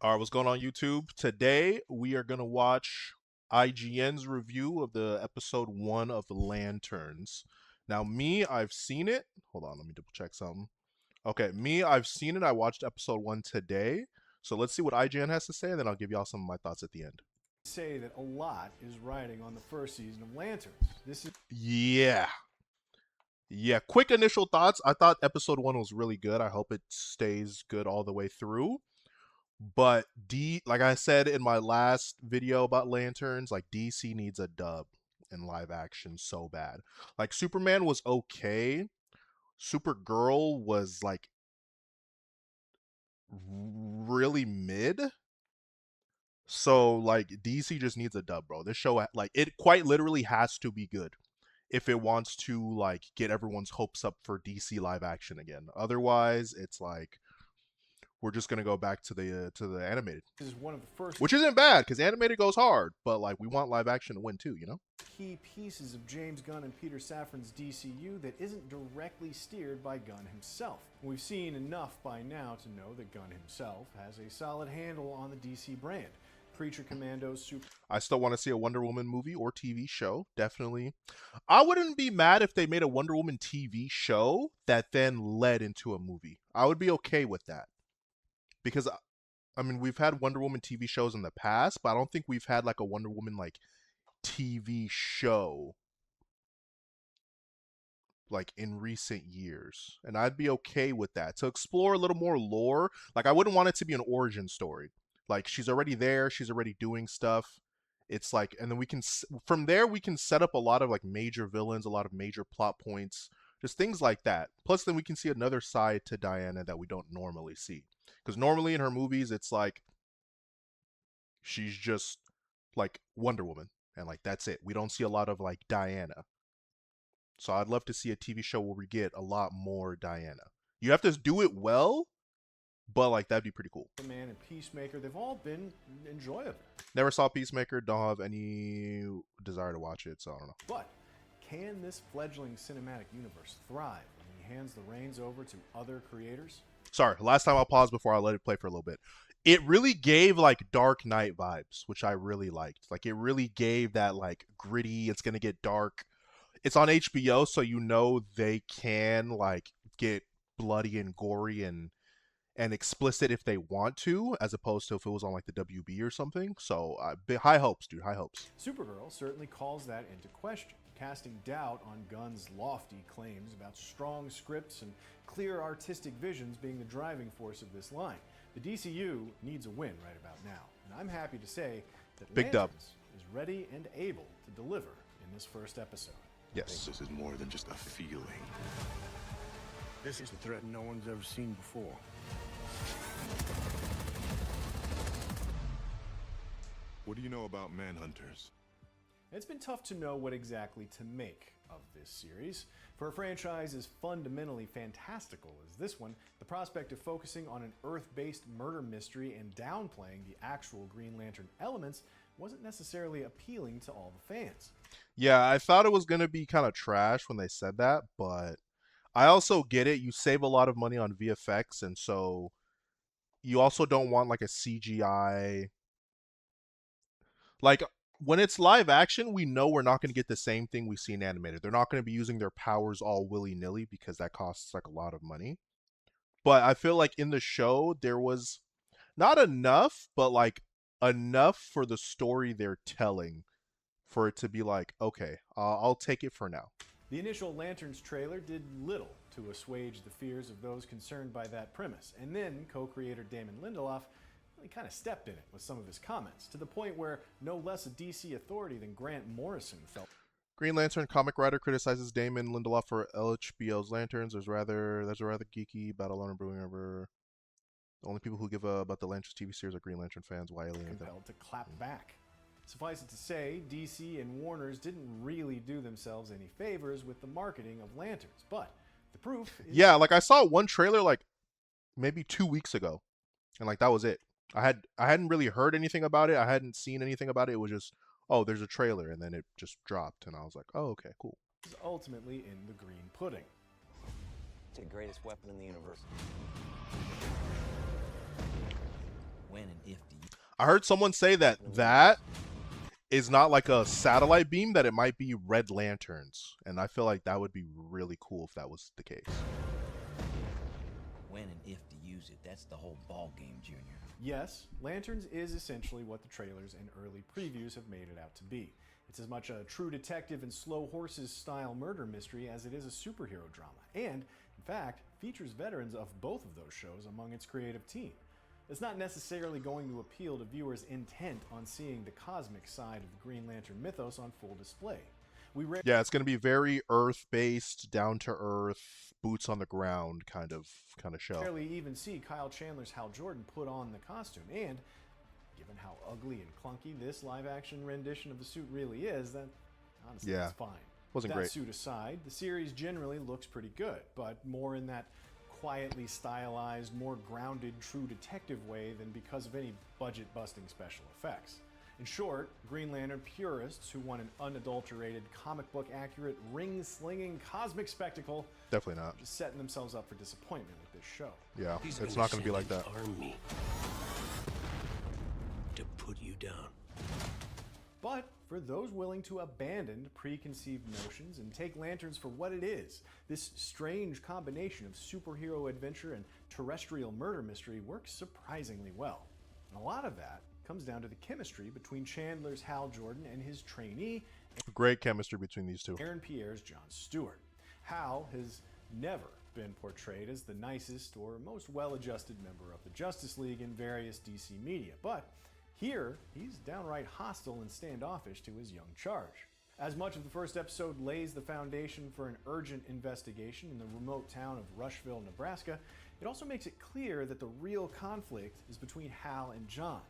All right, what's going on YouTube? Today we are gonna watch IGN's review of the episode 1 of Lanterns. Now, I've seen it. Hold on, let me double check something. Okay, I've seen it. I watched episode 1 today. So let's see what IGN has to say, and then I'll give y'all some of my thoughts at the end. Say that a lot is riding on the first season of Lanterns. This is Yeah. Yeah, quick initial thoughts. I thought episode 1 was really good. I hope it stays good all the way through. But like I said in my last video about Lanterns, like DC needs a dub in live action so bad. Like Superman was okay. Supergirl was like really mid. So like DC just needs a dub, bro. This show like it quite literally has to be good if it wants to like get everyone's hopes up for DC live action again. Otherwise, it's like we're just gonna go back to the animated, is one of the first which isn't bad because animated goes hard, but like we want live action to win too, you know. key pieces of James Gunn and Peter Safran's DCU that isn't directly steered by Gunn himself. We've seen enough by now to know that Gunn himself has a solid handle on the DC brand. Creature Commandos, Super. I still want to see a Wonder Woman movie or TV show, definitely. I wouldn't be mad if they made a Wonder Woman TV show that then led into a movie. I would be okay with that because I mean we've had Wonder Woman TV shows in the past, but I don't think we've had like a Wonder Woman like TV show like in recent years, and I'd be okay with that to explore a little more lore. Like I wouldn't want it to be an origin story. Like she's already there, she's already doing stuff. It's like, and then we can from there we can set up a lot of like major villains, a lot of major plot points, just things like that. Plus, then we can see another side to Diana that we don't normally see, because normally in her movies it's like she's just like Wonder Woman, and like that's it. We don't see a lot of like Diana. So I'd love to see a TV show where we get a lot more Diana. You have to do it well, but like that'd be pretty cool. Man and Peacemaker, they've all been enjoyable. Never saw Peacemaker, don't have any desire to watch it, so I don't know. But can this fledgling cinematic universe thrive when he hands the reins over to other creators? Sorry, last time I'll pause before I let it play for a little bit. It really gave like Dark Knight vibes, which I really liked. Like it really gave that like gritty, it's gonna get dark. It's on HBO, so you know they can like get bloody and gory and explicit if they want to, as opposed to if it was on like the WB or something. So high hopes, dude, high hopes. Supergirl certainly calls that into question, casting doubt on Gunn's lofty claims about strong scripts and clear artistic visions being the driving force of this line. The DCU needs a win right about now, and I'm happy to say that Big dub Lanterns is ready and able to deliver in this first episode. Yes. This is more than just a feeling. This is a threat no one's ever seen before. What do you know about manhunters? It's been tough to know what exactly to make of this series. For a franchise as fundamentally fantastical as this one, the prospect of focusing on an Earth-based murder mystery and downplaying the actual Green Lantern elements wasn't necessarily appealing to all the fans. Yeah, I thought it was gonna be kind of trash when they said that, but I also get it. You save a lot of money on VFX, and so you also don't want like a CGI. Like when it's live action, we know we're not going to get the same thing we see in animated. They're not going to be using their powers all willy-nilly because that costs like a lot of money. But I feel like in the show there was not enough, but like enough for the story they're telling for it to be like, okay, I'll take it for now. The initial Lanterns trailer did little to assuage the fears of those concerned by that premise, and then co-creator Damon Lindelof really kind of stepped in it with some of his comments, to the point where no less a DC authority than Grant Morrison felt. Green Lantern comic writer criticizes Damon Lindelof for HBO's Lanterns. There's a rather geeky battle on brewing over. The only people who give a about the Lanterns TV series are Green Lantern fans. Why alienate them? Compelled to clap back. Suffice it to say, DC and Warner's didn't really do themselves any favors with the marketing of Lanterns, but the proof is... Yeah, like I saw one trailer like maybe 2 weeks ago, and like that was it. I hadn't really heard anything about it. I hadn't seen anything about it. It was just, oh, there's a trailer, and then it just dropped, and I was like, oh, okay, cool. is ultimately in the green pudding. It's the greatest weapon in the universe. When and if I heard someone say that that is not like a satellite beam, that it might be red lanterns. And I feel like that would be really cool if that was the case. When and if to use it, that's the whole ball game, Junior. Yes, Lanterns is essentially what the trailers and early previews have made it out to be. It's as much a True Detective and Slow Horses style murder mystery as it is a superhero drama, and, in fact, features veterans of both of those shows among its creative team. It's not necessarily going to appeal to viewers intent on seeing the cosmic side of the Green Lantern mythos on full display. Yeah, it's going to be very Earth-based, down-to-earth, boots on the ground kind of show. Rarely even see Kyle Chandler's Hal Jordan put on the costume, and given how ugly and clunky this live-action rendition of the suit really is, then honestly, it's fine. Wasn't great. That suit aside, the series generally looks pretty good, but more in that quietly stylized, more grounded True Detective way than because of any budget-busting special effects. In short, Green Lantern purists who want an unadulterated, comic book accurate, ring-slinging cosmic spectacle Definitely not. are just setting themselves up for disappointment with this show. Yeah, it's not going to be like that. Army to put you down. But for those willing to abandon preconceived notions and take Lanterns for what it is, this strange combination of superhero adventure and terrestrial murder mystery works surprisingly well. And a lot of that comes down to the chemistry between Chandler's Hal Jordan and his trainee, Great chemistry between these two. Aaron Pierre's John Stewart. Hal has never been portrayed as the nicest or most well-adjusted member of the Justice League in various DC media, but here he's downright hostile and standoffish to his young charge. As much of the first episode lays the foundation for an urgent investigation in the remote town of Rushville, Nebraska, it also makes it clear that the real conflict is between Hal and John.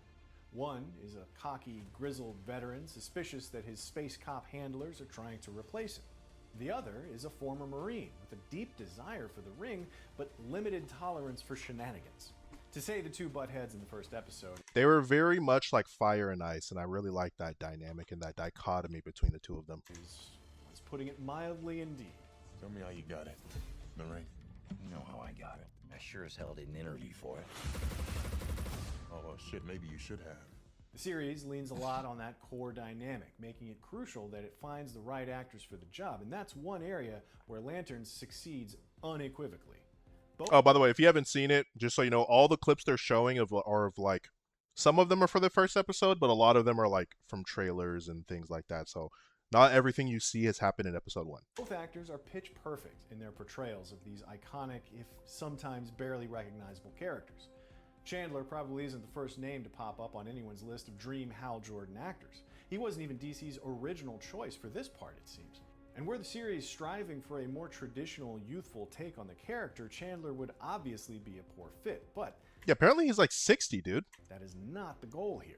One is a cocky, grizzled veteran suspicious that his space cop handlers are trying to replace him. The other is a former Marine with a deep desire for the ring, but limited tolerance for shenanigans. To say the two butt heads in the first episode, They were very much like fire and ice, and I really like that dynamic and that dichotomy between the two of them. is putting it mildly indeed. Tell me how you got it, Marine. You know how I got it. I sure as hell didn't interview for it. Oh, shit, maybe you should have. The series leans a lot on that core dynamic, making it crucial that it finds the right actors for the job, and that's one area where Lanterns succeeds unequivocally. Oh, by the way, if you haven't seen it, just so you know, all the clips they're showing are of like, some of them are for the first episode, but a lot of them are like from trailers and things like that. So not everything you see has happened in episode 1. Both actors are pitch perfect in their portrayals of these iconic, if sometimes barely recognizable characters. Chandler probably isn't the first name to pop up on anyone's list of dream Hal Jordan actors. He wasn't even DC's original choice for this part, it seems. And were the series striving for a more traditional, youthful take on the character, Chandler would obviously be a poor fit, but Yeah, apparently he's like 60, dude. that is not the goal here.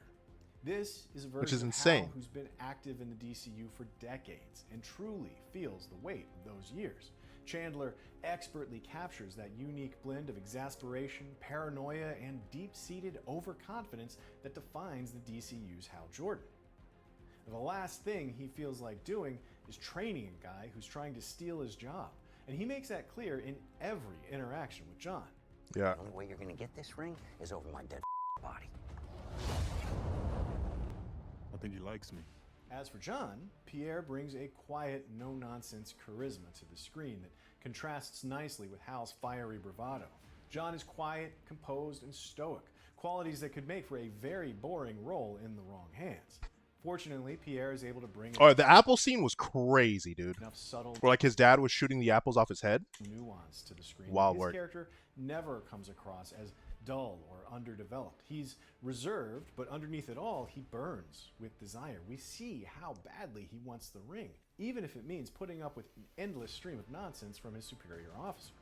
This is a version Which is of insane. Hal who's been active in the DCU for decades and truly feels the weight of those years. Chandler expertly captures that unique blend of exasperation, paranoia, and deep-seated overconfidence that defines the DCU's Hal Jordan. The last thing he feels like doing is training a guy who's trying to steal his job, and he makes that clear in every interaction with John. Yeah. The only way you're gonna get this ring is over my dead body. I think he likes me. As for John, Pierre brings a quiet, no-nonsense charisma to the screen that contrasts nicely with Hal's fiery bravado. John is quiet, composed, and stoic, qualities that could make for a very boring role in the wrong hands. Fortunately, Pierre is able to bring Oh, the apple scene was crazy, dude. enough subtle Where like his dad was shooting the apples off his head. nuance to the screen. Wild His work. character never comes across as dull or underdeveloped. He's reserved, but underneath it all, he burns with desire. We see how badly he wants the ring, even if it means putting up with an endless stream of nonsense from his superior officer.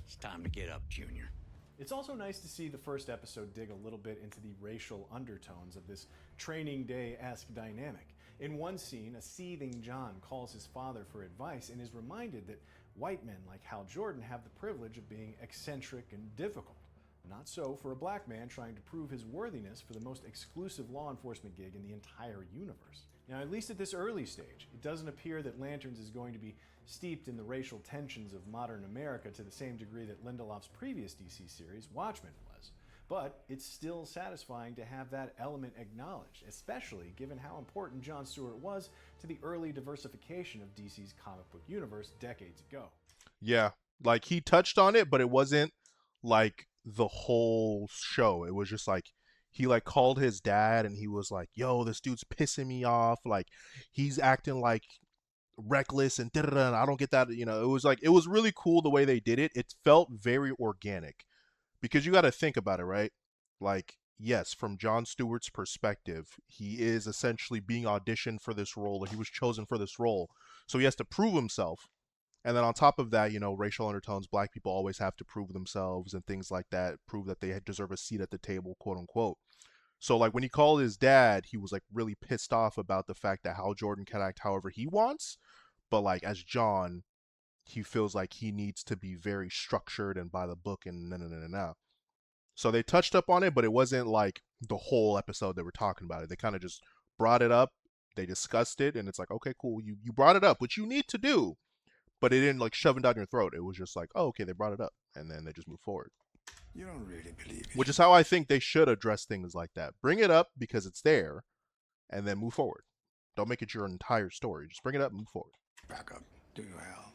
It's time to get up, Junior. It's also nice to see the first episode dig a little bit into the racial undertones of this Training Day-esque dynamic. In one scene, a seething John calls his father for advice and is reminded that white men like Hal Jordan have the privilege of being eccentric and difficult. Not so for a black man trying to prove his worthiness for the most exclusive law enforcement gig in the entire universe. Now, at least at this early stage, it doesn't appear that Lanterns is going to be steeped in the racial tensions of modern America to the same degree that Lindelof's previous DC series, Watchmen, was. but it's still satisfying to have that element acknowledged, especially given how important Jon Stewart was to the early diversification of DC's comic book universe decades ago. Yeah, like he touched on it, but it wasn't like the whole show. It was just like he like called his dad and he was like, "Yo, this dude's pissing me off. Like he's acting like reckless and da-da-da, and I don't get that." It was like it was really cool the way they did it. It felt very organic because you got to think about it, right? Like, yes, from Jon Stewart's perspective, he is essentially being auditioned for this role, or he was chosen for this role, so he has to prove himself. And then on top of that, racial undertones, black people always have to prove themselves and things like that, prove that they deserve a seat at the table, quote unquote. So like when he called his dad, he was like really pissed off about the fact that Hal Jordan can act however he wants, but like as Jon, he feels like he needs to be very structured and by the book and no. So they touched up on it, but it wasn't like the whole episode they were talking about it. They kind of just brought it up, they discussed it, and it's like, okay, cool, you brought it up, which you need to do, but it didn't like shove it down your throat. It was just like, oh, okay, they brought it up, and then they just moved forward. You don't really believe it. Which is how I think they should address things like that. Bring it up because it's there, and then move forward. Don't make it your entire story. Just bring it up and move forward. Back up, do you, Hal?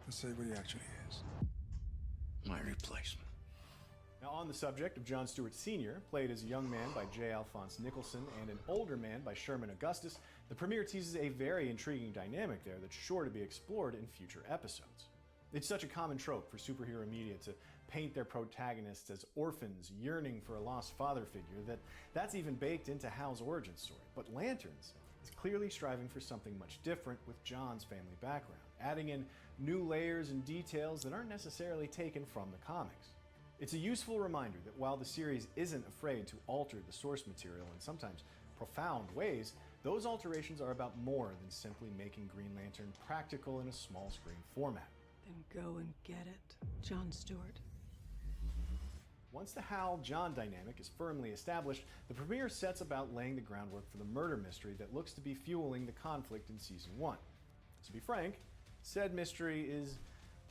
Let's say what he actually is. My replacement. Now, on the subject of Jon Stewart Sr., played as a young man by J. Alphonse Nicholson and an older man by Sherman Augustus, the premiere teases a very intriguing dynamic there that's sure to be explored in future episodes. It's such a common trope for superhero media to paint their protagonists as orphans yearning for a lost father figure that's even baked into Hal's origin story. But Lanterns is clearly striving for something much different with Jon's family background, adding in new layers and details that aren't necessarily taken from the comics. It's a useful reminder that while the series isn't afraid to alter the source material in sometimes profound ways, those alterations are about more than simply making Green Lantern practical in a small screen format. Then go and get it, Jon Stewart. Once the Hal-Jon dynamic is firmly established, the premiere sets about laying the groundwork for the murder mystery that looks to be fueling the conflict in Season 1. To be frank, said mystery is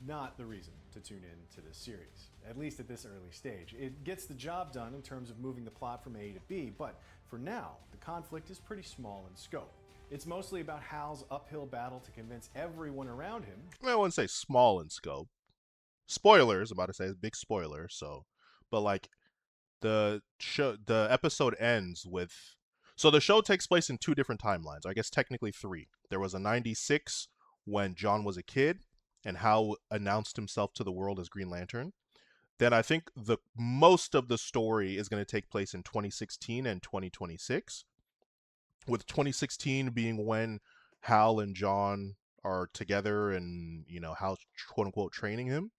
not the reason to tune in to this series, at least at this early stage. It gets the job done in terms of moving the plot from A to B, but for now, the conflict is pretty small in scope. It's mostly about Hal's uphill battle to convince everyone around him. I wouldn't say small in scope. Spoilers, I'm about to say, big spoiler, so. But like, the episode ends with. So the show takes place in two different timelines, I guess technically three. There was a 96 when Jon was a kid, and Hal announced himself to the world as Green Lantern. Then I think the most of the story is going to take place in 2016 and 2026, with 2016 being when Hal and Jon are together and, Hal's quote unquote training him.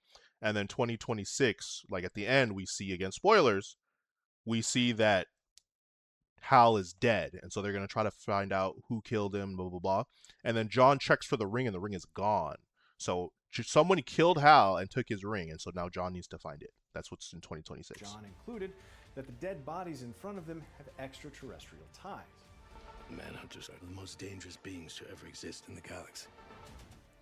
And then 2026, like at the end, we see, again, spoilers, we see that Hal is dead. And so they're going to try to find out who killed him, blah, blah, blah. And then Jon checks for the ring and the ring is gone. So someone killed Hal and took his ring, and so now Jon needs to find it. That's what's in 2026. Jon included that the dead bodies in front of them have extraterrestrial ties. Manhunters are the most dangerous beings to ever exist in the galaxy.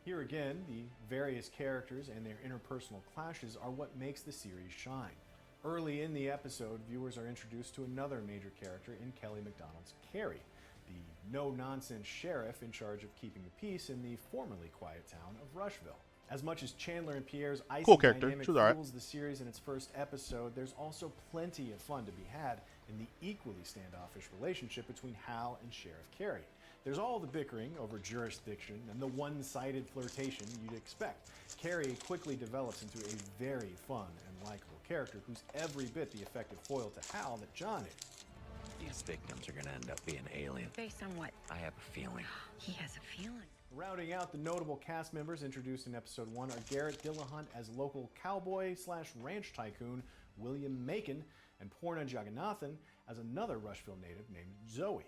Here again, the various characters and their interpersonal clashes are what makes the series shine. Early in the episode, viewers are introduced to another major character in Kelly Macdonald's Carrie, the no-nonsense sheriff in charge of keeping the peace in the formerly quiet town of Rushville. As much as Chandler and Pierre's icy cool character. dynamic fuels the series in its first episode, there's also plenty of fun to be had in the equally standoffish relationship between Hal and Sheriff Carrie. There's all the bickering over jurisdiction and the one-sided flirtation you'd expect. Carrie quickly develops into a very fun and likable character who's every bit the effective foil to Hal that Jon is. These victims are gonna end up being alien. Based on what? I have a feeling. He has a feeling. Rounding out the notable cast members introduced in episode 1 are Garrett Dillahunt as local cowboy/ranch tycoon William Macon, and Poorna Jagannathan as another Rushville native named Zoe.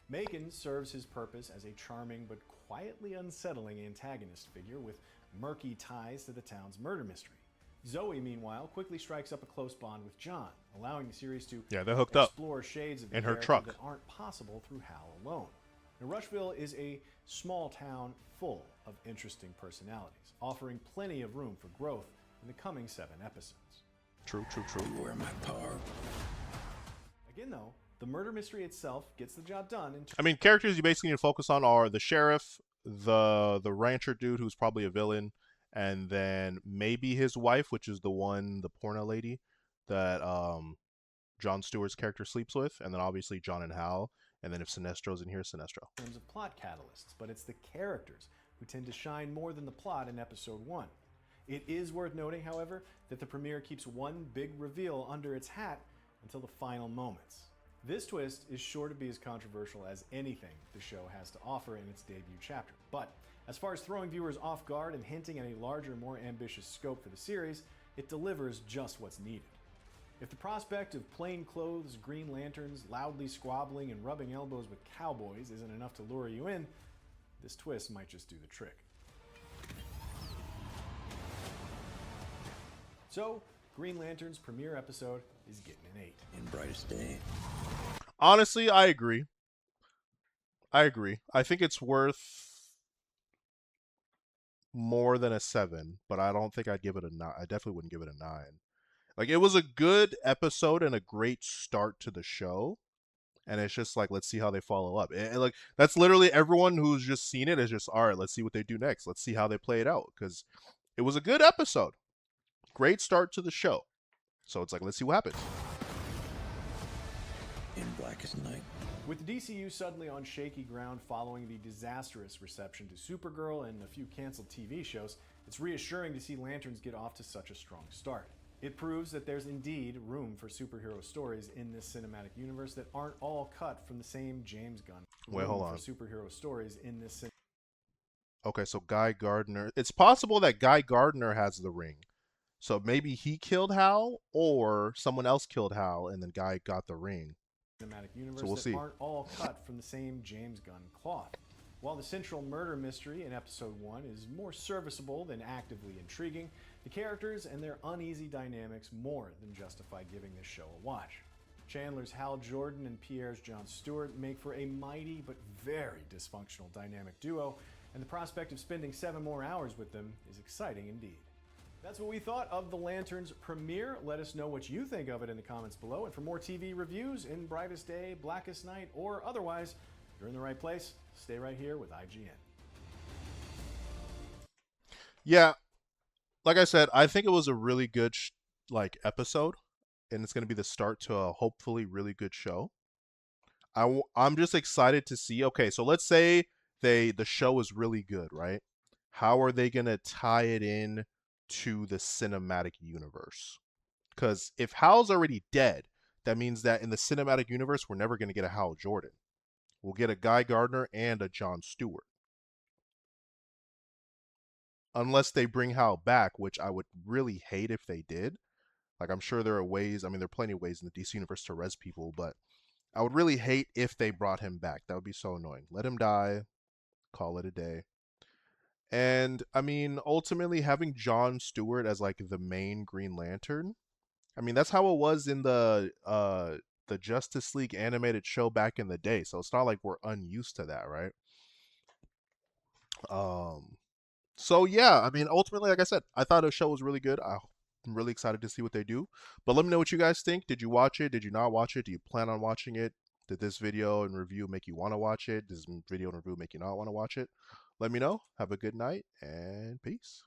Macon serves his purpose as a charming but quietly unsettling antagonist figure with murky ties to the town's murder mystery. Zoe, meanwhile, quickly strikes up a close bond with Jon, allowing the series to they're hooked up explore shades of the in her character truck that aren't possible through Hal alone. Now, Rushville is a small town full of interesting personalities, offering plenty of room for growth in the coming 7 episodes. True. Where my power? Again, though, the murder mystery itself gets the job done in I mean, characters you basically need to focus on are the sheriff, the rancher dude who's probably a villain, and then maybe his wife, which is the porno lady that Jon Stewart's character sleeps with, and then obviously John and Hal, and then if Sinestro's in here, Sinestro. terms of plot catalysts, but it's the characters who tend to shine more than the plot in episode 1. It is worth noting, however, that the premiere keeps one big reveal under its hat until the final moments. This twist is sure to be as controversial as anything the show has to offer in its debut chapter, but as far as throwing viewers off guard and hinting at a larger, more ambitious scope for the series, it delivers just what's needed. If the prospect of plainclothes Green Lanterns loudly squabbling and rubbing elbows with cowboys isn't enough to lure you in, this twist might just do the trick. So, Green Lantern's premiere episode is getting an 8. In brightest day. Honestly, I agree. I think it's worth more than a 7, but I don't think I'd give it a 9. I definitely wouldn't give it a 9. Like, it was a good episode and a great start to the show. And it's just like, let's see how they follow up. Like, that's literally everyone who's just seen it is just, all right, let's see what they do next. Let's see how they play it out. Because it was a good episode. Great start to the show. So it's like, let's see what happens. In blackest night. With the DCU suddenly on shaky ground following the disastrous reception to Supergirl and a few canceled TV shows, it's reassuring to see Lanterns get off to such a strong start. It proves that there's indeed room for superhero stories in this cinematic universe that aren't all cut from the same James Gunn. Wait, hold on. For superhero stories in this Okay, so Guy Gardner. It's possible that Guy Gardner has the ring. So maybe he killed Hal, or someone else killed Hal, and then Guy got the ring. cinematic universe So we'll that see. aren't all cut from the same James Gunn cloth. While the central murder mystery in episode 1 is more serviceable than actively intriguing, the characters and their uneasy dynamics more than justify giving this show a watch. Chandler's Hal Jordan and Pierre's Jon Stewart make for a mighty but very dysfunctional dynamic duo, and the prospect of spending 7 more hours with them is exciting indeed. That's what we thought of The Lanterns premiere. Let us know what you think of it in the comments below. And for more TV reviews in brightest day, blackest night, or otherwise, you're in the right place. Stay right here with IGN. Yeah, like I said, I think it was a really good episode, and it's going to be the start to a hopefully really good show. I'm just excited to see. Okay, so let's say the show is really good, right? How are they going to tie it in to the cinematic universe? Because if Hal's already dead, that means that in the cinematic universe, we're never going to get a Hal Jordan. We'll get a Guy Gardner and a Jon Stewart. Unless they bring Hal back, which I would really hate if they did. Like, I'm sure there are ways, I mean, there are plenty of ways in the DC universe to res people, but I would really hate if they brought him back. That would be so annoying. Let him die. Call it a day. And, I mean, ultimately having Jon Stewart as, like, the main Green Lantern, I mean, that's how it was in the Justice League animated show back in the day. So it's not like we're unused to that, right? So yeah, I mean, ultimately, like I said, I thought the show was really good. I'm really excited to see what they do. But let me know what you guys think. Did you watch it? Did you not watch it? Do you plan on watching it? Did this video and review make you want to watch it? Does this video and review make you not want to watch it? Let me know. Have a good night and peace.